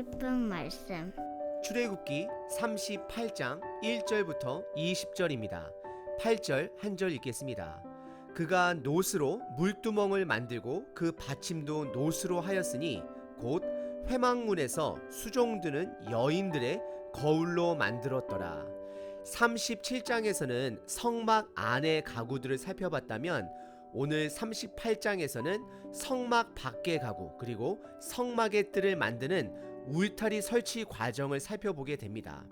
싶은 말씀. 출애굽기 38장 1절부터 20절입니다. 8절 한 절 읽겠습니다. 그가 노스로 물두멍을 만들고 그 받침도 노스로 하였으니 곧 회막문에서 수종드는 여인들의 거울로 만들었더라. 37장에서는 성막 안의 가구들을 살펴봤다면 오늘 38장에서는 성막 밖의 가구 그리고 성막의 뜰을 만드는 울타리 설치 과정을 살펴보게 됩니다.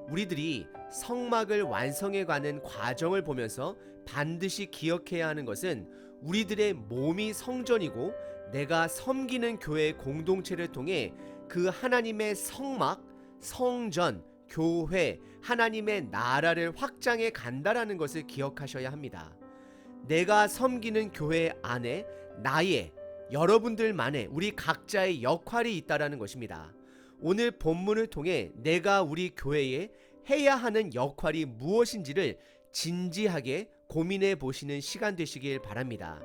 우리들이 성막을 완성해가는 과정을 보면서 반드시 기억해야 하는 것은 우리들의 몸이 성전이고 내가 섬기는 교회 공동체를 통해 그 하나님의 성막, 성전, 교회, 하나님의 나라를 확장해 간다라는 것을 기억하셔야 합니다. 내가 섬기는 교회 안에 나의, 여러분들만의 우리 각자의 역할이 있다라는 것입니다. 오늘 본문을 통해 내가 우리 교회에 해야 하는 역할이 무엇인지를 진지하게 고민해 보시는 시간 되시길 바랍니다.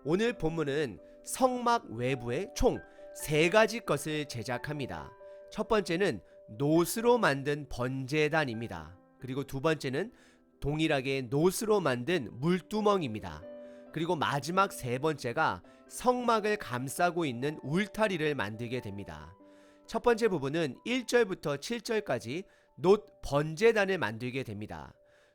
오늘 본문은 성막 외부에 총 3가지 것을 제작합니다. 첫 번째는 노스로 만든 번제단입니다. 그리고 두 번째는 동일하게 노스로 만든 물두멍입니다. 그리고 마지막 3번째가 성막을 감싸고 있는 울타리를 만들게 됩니다. 첫 번째 부분은 1절부터 7절까지 놋 번제단을 만들게 됩니다.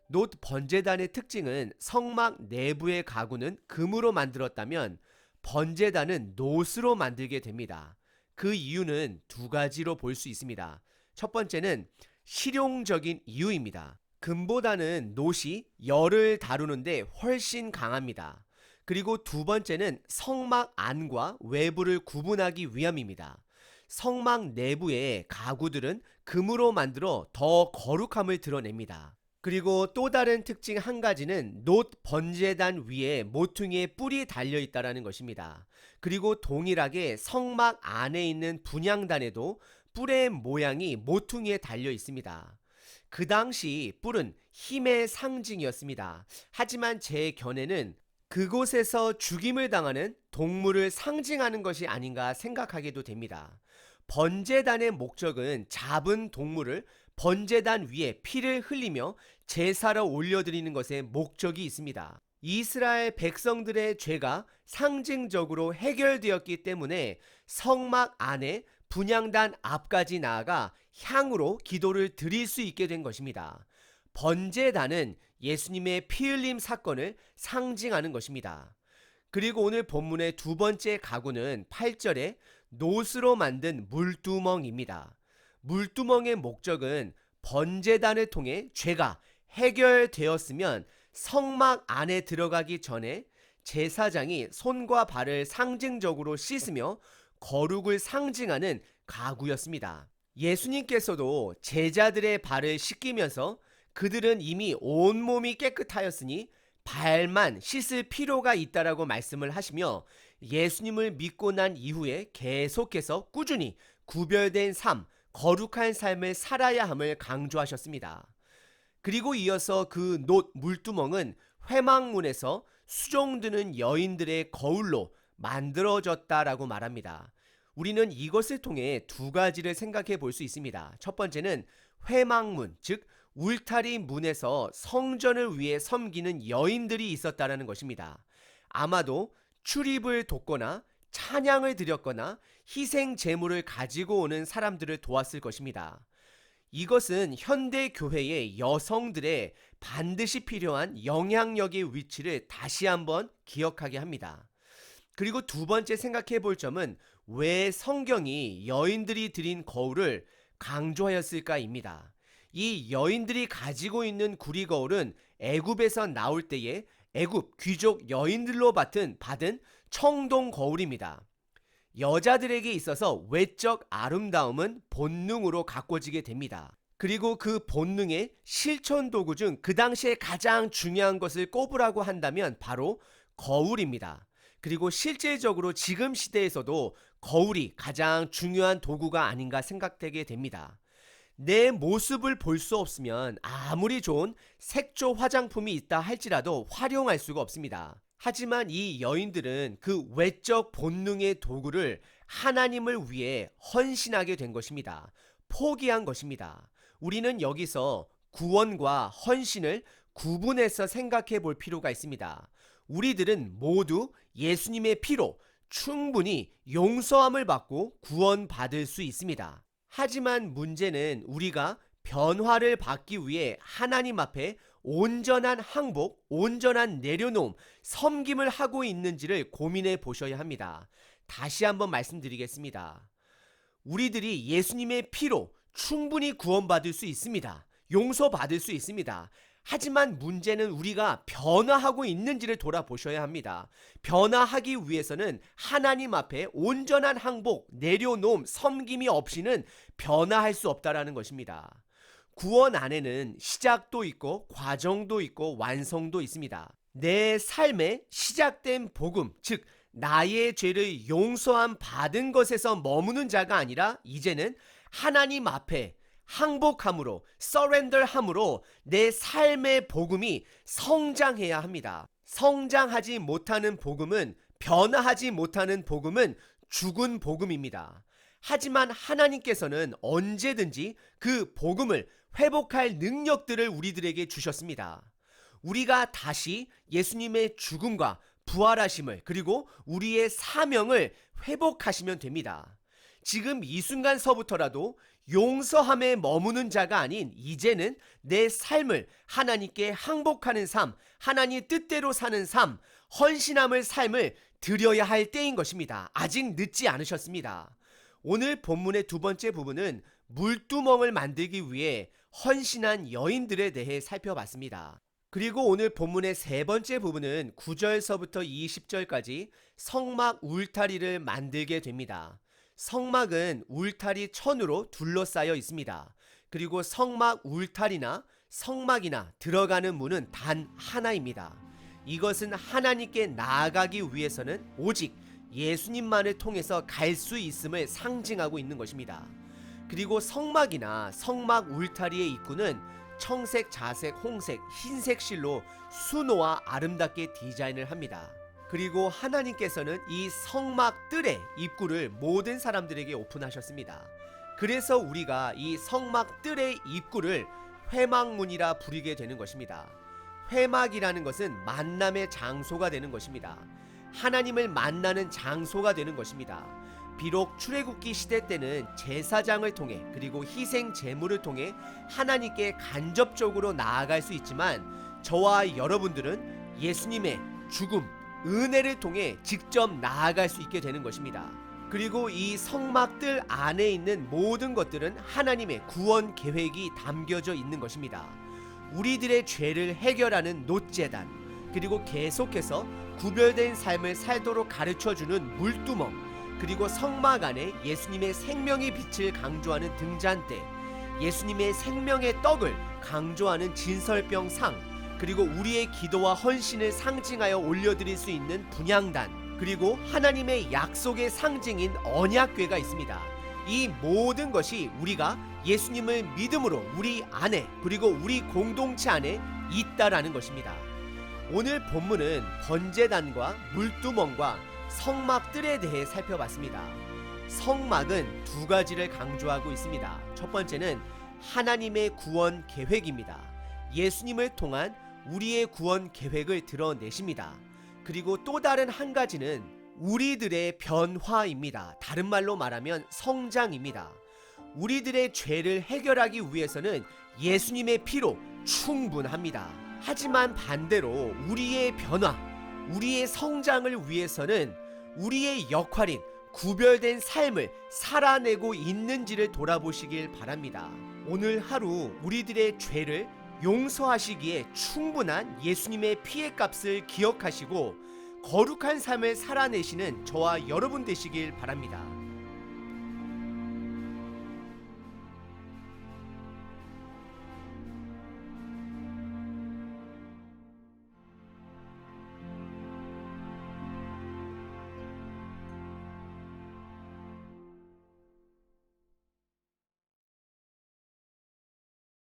놋 번제단의 특징은 성막 내부의 가구는 금으로 만들었다면 번제단은 노스로 만들게 됩니다. 그 이유는 2가지로 볼 수 있습니다. 첫 번째는 실용적인 이유입니다. 금보다는 놋이 열을 다루는데 훨씬 강합니다. 그리고 두 번째는 성막 안과 외부를 구분하기 위함입니다. 성막 내부의 가구들은 금으로 만들어 더 거룩함을 드러냅니다. 그리고 또 다른 특징 한 가지는 놋 번제단 위에 모퉁이에 뿔이 달려있다는 것입니다. 그리고 동일하게 성막 안에 있는 분향단에도 뿔의 모양이 모퉁이에 달려 있습니다. 그 당시 뿔은 힘의 상징이었습니다. 하지만 제 견해는 그곳에서 죽임을 당하는 동물을 상징하는 것이 아닌가 생각하게도 됩니다. 번제단의 목적은 잡은 동물을 번제단 위에 피를 흘리며 제사로 올려드리는 것에 목적이 있습니다. 이스라엘 백성들의 죄가 상징적으로 해결되었기 때문에 성막 안에 분향단 앞까지 나아가 향으로 기도를 드릴 수 있게 된 것입니다. 번제단은 예수님의 피 흘림 사건을 상징하는 것입니다. 그리고 오늘 본문의 두 번째 가구는 8절에 놋으로 만든 물두멍입니다. 물두멍의 목적은 번제단을 통해 죄가 해결되었으면 성막 안에 들어가기 전에 제사장이 손과 발을 상징적으로 씻으며 거룩을 상징하는 가구였습니다. 예수님께서도 제자들의 발을 씻기면서 그들은 이미 온몸이 깨끗하였으니 발만 씻을 필요가 있다라고 말씀을 하시며 예수님을 믿고 난 이후에 계속해서 꾸준히 구별된 삶, 거룩한 삶을 살아야 함을 강조하셨습니다. 그리고 이어서 그 놋 물두멍은 회막문에서 수종드는 여인들의 거울로 만들어졌다라고 말합니다. 우리는 이것을 통해 2가지를 생각해 볼 수 있습니다. 첫 번째는 회막문, 즉 울타리 문에서 성전을 위해 섬기는 여인들이 있었다라는 것입니다. 아마도 출입을 돕거나 찬양을 드렸거나 희생 제물을 가지고 오는 사람들을 도왔을 것입니다. 이것은 현대 교회의 여성들의 반드시 필요한 영향력의 위치를 다시 한번 기억하게 합니다. 그리고 두 번째 생각해 볼 점은 왜 성경이 여인들이 드린 거울을 강조하였을까입니다. 이 여인들이 가지고 있는 구리 거울은 애굽에서 나올 때에 애굽 귀족 여인들로 받은 청동 거울입니다. 여자들에게 있어서 외적 아름다움은 본능으로 가꿔지게 됩니다. 그리고 그 본능의 실천 도구 중 그 당시에 가장 중요한 것을 꼽으라고 한다면 바로 거울입니다. 그리고 실질적으로 지금 시대에서도 거울이 가장 중요한 도구가 아닌가 생각되게 됩니다. 내 모습을 볼 수 없으면 아무리 좋은 색조 화장품이 있다 할지라도 활용할 수가 없습니다. 하지만 이 여인들은 그 외적 본능의 도구를 하나님을 위해 헌신하게 된 것입니다. 포기한 것입니다. 우리는 여기서 구원과 헌신을 구분해서 생각해 볼 필요가 있습니다. 우리들은 모두 예수님의 피로 충분히 용서함을 받고 구원받을 수 있습니다. 하지만 문제는 우리가 변화를 받기 위해 하나님 앞에 온전한 항복, 온전한 내려놓음, 섬김을 하고 있는지를 고민해 보셔야 합니다. 다시 한번 말씀드리겠습니다. 우리들이 예수님의 피로 충분히 구원받을 수 있습니다. 용서받을 수 있습니다. 하지만 문제는 우리가 변화하고 있는지를 돌아보셔야 합니다. 변화하기 위해서는 하나님 앞에 온전한 항복, 내려놓음, 섬김이 없이는 변화할 수 없다라는 것입니다. 구원 안에는 시작도 있고 과정도 있고 완성도 있습니다. 내 삶에 시작된 복음, 즉 나의 죄를 용서함 받은 것에서 머무는 자가 아니라 이제는 하나님 앞에 항복함으로, 서렌더함으로 내 삶의 복음이 성장해야 합니다. 성장하지 못하는 복음은, 변화하지 못하는 복음은 죽은 복음입니다. 하지만 하나님께서는 언제든지 그 복음을 회복할 능력들을 우리들에게 주셨습니다. 우리가 다시 예수님의 죽음과 부활하심을, 그리고 우리의 사명을 회복하시면 됩니다. 지금 이 순간서부터라도 용서함에 머무는 자가 아닌 이제는 내 삶을 하나님께 항복하는 삶, 하나님 뜻대로 사는 삶, 헌신함을 삶을 드려야 할 때인 것입니다. 아직 늦지 않으셨습니다. 오늘 본문의 두 번째 부분은 물두멍을 만들기 위해 헌신한 여인들에 대해 살펴봤습니다. 그리고 오늘 본문의 세 번째 부분은 9절서부터 20절까지 성막 울타리를 만들게 됩니다. 성막은 울타리 천으로 둘러싸여 있습니다. 그리고 성막 울타리나 성막이나 들어가는 문은 단 하나입니다. 이것은 하나님께 나아가기 위해서는 오직 예수님만을 통해서 갈 수 있음을 상징하고 있는 것입니다. 그리고 성막이나 성막 울타리의 입구는 청색, 자색, 홍색, 흰색 실로 수놓아 아름답게 디자인을 합니다. 그리고 하나님께서는 이 성막 뜰의 입구를 모든 사람들에게 오픈하셨습니다. 그래서 우리가 이 성막 뜰의 입구를 회막문이라 부르게 되는 것입니다. 회막이라는 것은 만남의 장소가 되는 것입니다. 하나님을 만나는 장소가 되는 것입니다. 비록 출애굽기 시대 때는 제사장을 통해, 그리고 희생 제물을 통해 하나님께 간접적으로 나아갈 수 있지만 저와 여러분들은 예수님의 죽음, 은혜를 통해 직접 나아갈 수 있게 되는 것입니다. 그리고 이 성막들 안에 있는 모든 것들은 하나님의 구원 계획이 담겨져 있는 것입니다. 우리들의 죄를 해결하는 놋제단, 그리고 계속해서 구별된 삶을 살도록 가르쳐주는 물두멍, 그리고 성막 안에 예수님의 생명의 빛을 강조하는 등잔대, 예수님의 생명의 떡을 강조하는 진설병 상, 그리고 우리의 기도와 헌신을 상징하여 올려드릴 수 있는 분향단, 그리고 하나님의 약속의 상징인 언약궤가 있습니다. 이 모든 것이 우리가 예수님을 믿음으로 우리 안에, 그리고 우리 공동체 안에 있다라는 것입니다. 오늘 본문은 번제단과 물두멍과 성막들에 대해 살펴봤습니다. 성막은 두 가지를 강조하고 있습니다. 첫 번째는 하나님의 구원 계획입니다. 예수님을 통한 우리의 구원 계획을 드러내십니다. 그리고 또 다른 한 가지는 우리들의 변화입니다. 다른 말로 말하면 성장입니다. 우리들의 죄를 해결하기 위해서는 예수님의 피로 충분합니다. 하지만 반대로 우리의 변화, 우리의 성장을 위해서는 우리의 역할인 구별된 삶을 살아내고 있는지를 돌아보시길 바랍니다. 오늘 하루 우리들의 죄를 용서하시기에 충분한 예수님의 피의 값을 기억하시고 거룩한 삶을 살아내시는 저와 여러분 되시길 바랍니다.